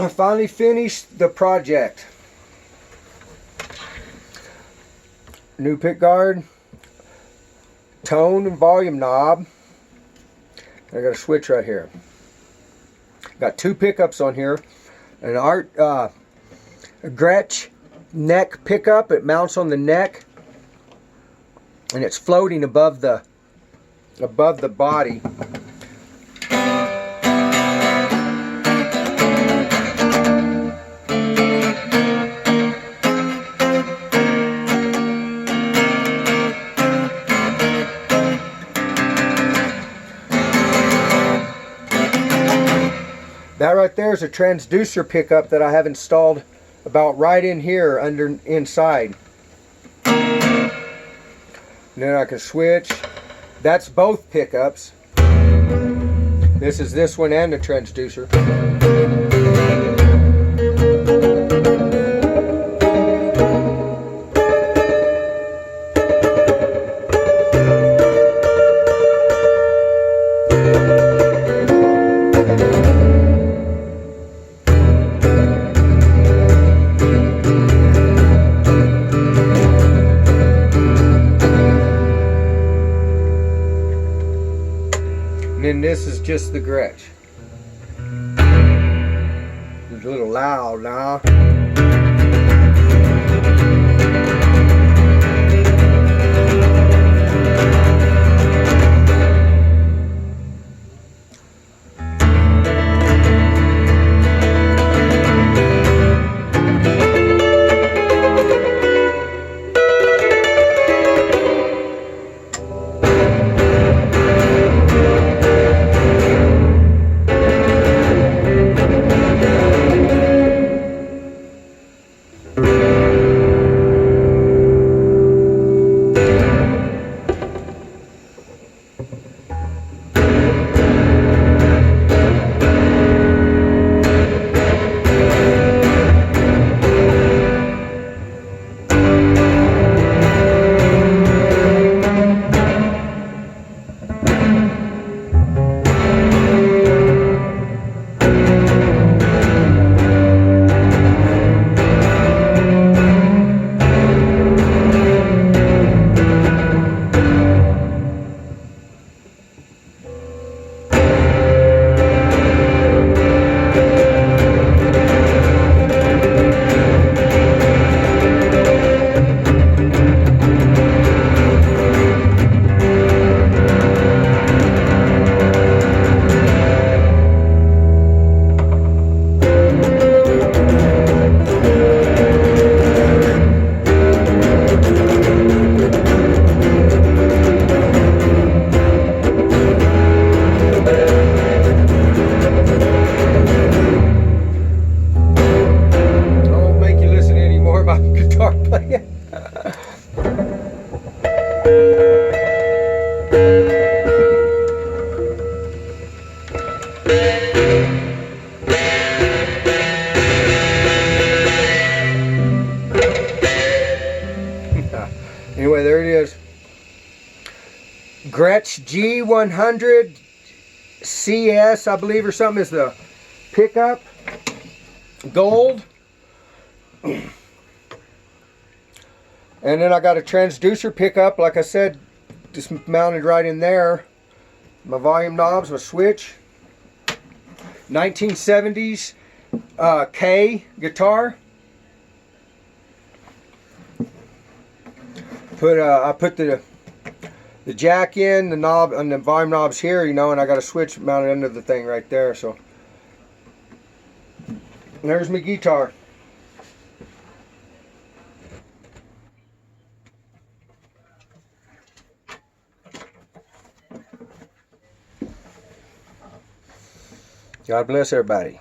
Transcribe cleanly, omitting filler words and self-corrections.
finally finished the project. New pick guard, tone and volume knob. I got a switch right here. Got two pickups on here. An Gretsch neck pickup. It mounts on the neck, and it's floating above the body. That right there is a transducer pickup that I have installed about right in here inside. And then I can switch. That's both pickups. This is this one and the transducer. And then this is just the Gretsch. It's a little loud now. Anyway, there it is. Gretsch G100 CS, I believe, or something, is the pickup. Gold. And then I got a transducer pickup, like I said, just mounted right in there. My volume knobs, my switch. 1970s K guitar. I put the jack in, the knob, and the volume knobs here, you know, and I got a switch mounted under the thing right there. So there's my guitar. God bless everybody.